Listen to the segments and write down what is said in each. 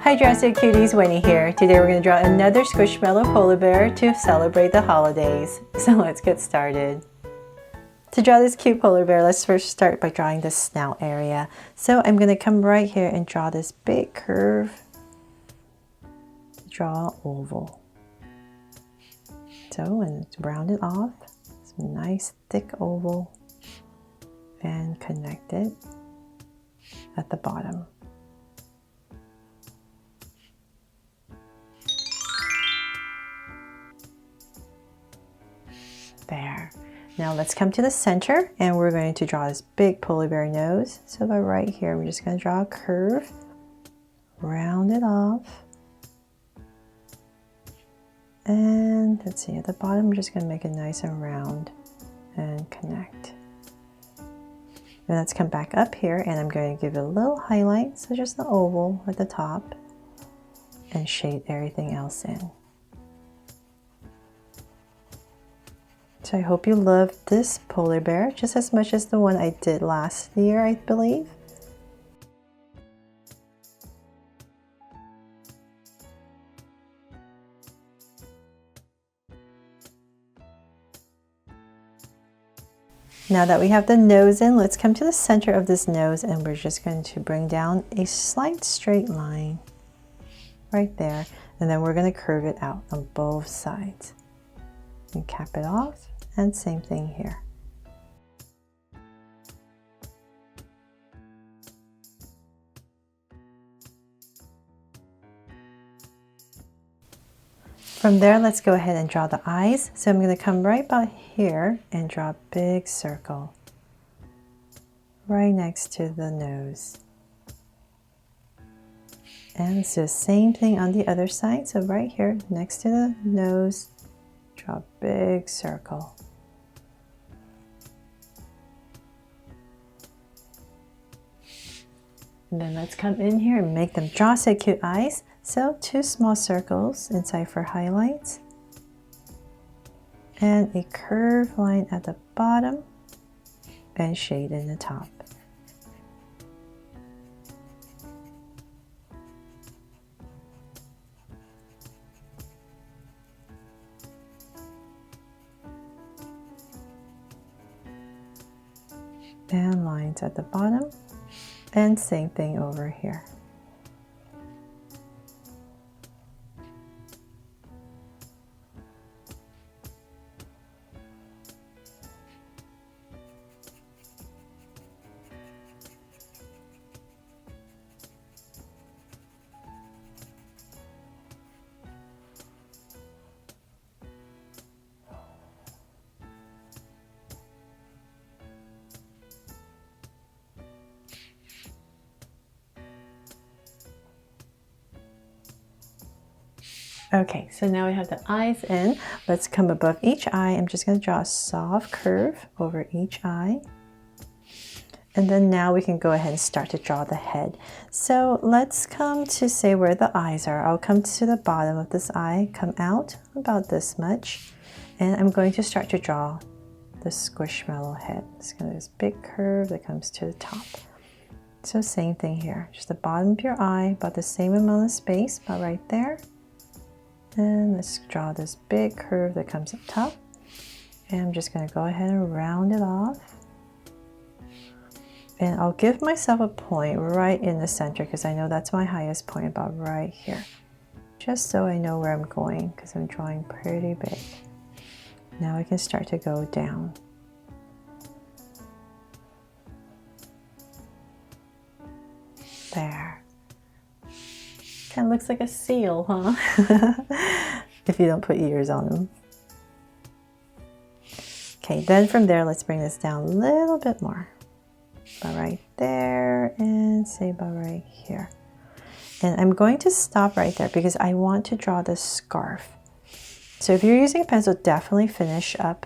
Hi Drastic Cuties, Winnie here. Today we're going to draw another Squishmallow polar bear to celebrate the holidays. So let's get started. To draw this cute polar bear, let's first start by drawing the snout area. So I'm going to come right here and draw this big curve. Draw oval. So and round it off. Some nice thick oval and connect it at the bottom. There. Now let's come to the center and we're going to draw this big polar bear nose. So by right here, we're just going to draw a curve, round it off. And let's see, at the bottom, we're just going to make it nice and round and connect. And let's come back up here and I'm going to give it a little highlight. So just the oval at the top and shade everything else in. So I hope you love this polar bear just as much as the one I did last year, I believe. Now that we have the nose in, let's come to the center of this nose and we're just going to bring down a slight straight line right there. And then we're going to curve it out on both sides and cap it off. And same thing here. From there, let's go ahead and draw the eyes. So I'm going to come right about here and draw a big circle right next to the nose. And let's do the same thing on the other side. So right here next to the nose, draw a big circle. And then let's come in here and make them draw so cute eyes. So 2 small circles inside for highlights. And a curved line at the bottom and shade in the top. And lines at the bottom. And same thing over here. Okay, so now we have the eyes in. Let's come above each eye. I'm just going to draw a soft curve over each eye. And then now we can go ahead and start to draw the head. So let's come to say where the eyes are. I'll come to the bottom of this eye, come out about this much. And I'm going to start to draw the Squishmallow head. It's got this big curve that comes to the top. So same thing here. Just the bottom of your eye, about the same amount of space, about right there. And let's draw this big curve that comes up top. And I'm just going to go ahead and round it off. And I'll give myself a point right in the center because I know that's my highest point, about right here. Just so I know where I'm going because I'm drawing pretty big. Now I can start to go down. There. Kind of looks like a seal, huh? If you don't put ears on them. Okay, then from there, let's bring this down a little bit more. About right there, and say about right here. And I'm going to stop right there because I want to draw this scarf. So if you're using a pencil, definitely finish up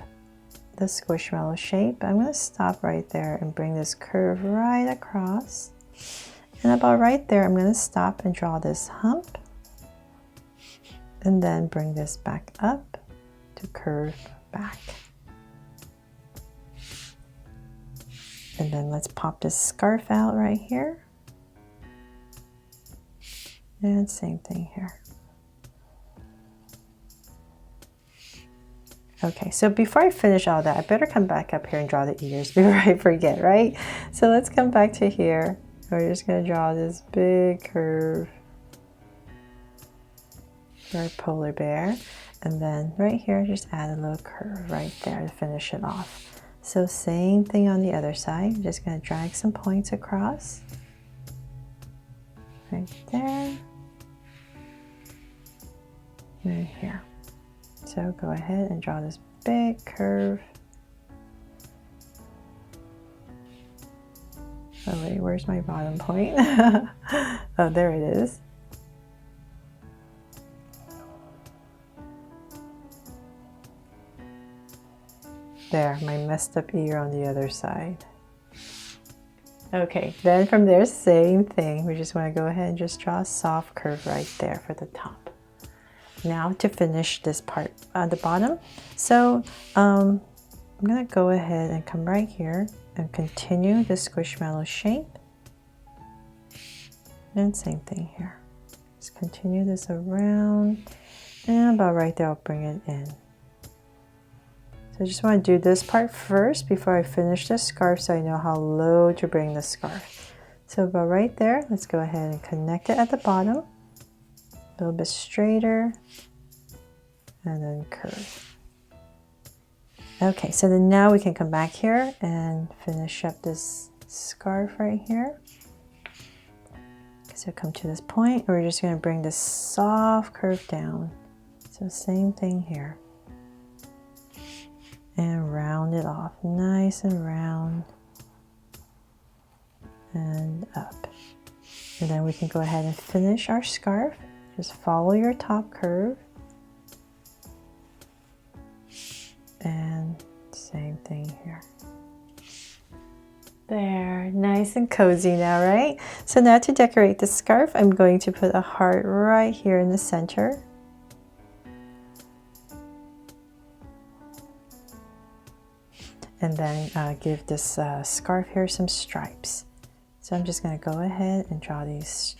the Squishmallow shape. I'm going to stop right there and bring this curve right across. And about right there, I'm going to stop and draw this hump. And then bring this back up to curve back. And then let's pop this scarf out right here. And same thing here. Okay, so before I finish all that, I better come back up here and draw the ears before I forget, right? So let's come back to here. We're just going to draw this big curve for our polar bear. And then right here, just add a little curve right there to finish it off. So same thing on the other side. I'm just going to drag some points across. Right there. And here. So go ahead and draw this big curve. Oh wait, where's my bottom point? Oh, there it is. There, my messed up ear on the other side. Okay, then from there, same thing. We just want to go ahead and just draw a soft curve right there for the top. Now to finish this part at the bottom. So I'm going to go ahead and come right here and continue the squishmallow shape. And same thing here. Just continue this around and about right there, I'll bring it in. So I just want to do this part first before I finish the scarf so I know how low to bring the scarf. So about right there, let's go ahead and connect it at the bottom. A little bit straighter and then curve. Okay, so then now we can come back here and finish up this scarf right here. So come to this point, we're just going to bring this soft curve down. So same thing here. And round it off, nice and round and up. And then we can go ahead and finish our scarf. Just follow your top curve. And same thing here. There, nice and cozy now, right? So now to decorate the scarf, I'm going to put a heart right here in the center. And then give this scarf here some stripes. So I'm just going to go ahead and draw these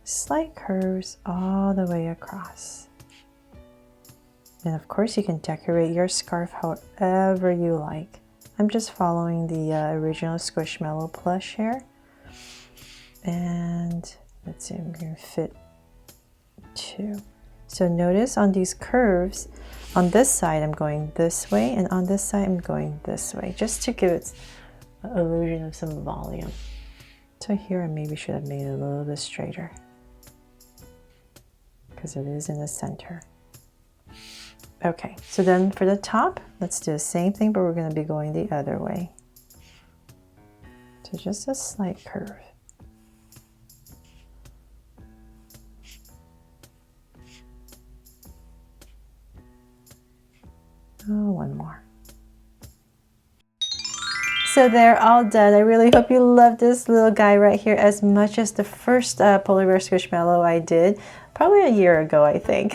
slight curves all the way across. And of course you can decorate your scarf however you like. I'm just following the original Squishmallow plush here. And let's see, I'm going to fit 2. So notice on these curves, on this side I'm going this way, and on this side I'm going this way, just to give it an illusion of some volume. So here I maybe should have made it a little bit straighter, because it is in the center. Okay, so then for the top, let's do the same thing, but we're going to be going the other way. So just a slight curve. Oh, one more. So they're all done. I really hope you love this little guy right here as much as the first polar bear squishmallow I did probably a year ago, I think.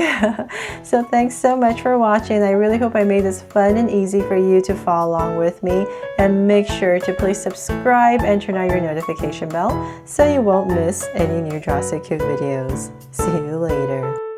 So thanks so much for watching. I really hope I made this fun and easy for you to follow along with me. And make sure to please subscribe and turn on your notification bell so you won't miss any new Draw So Cute videos. See you later.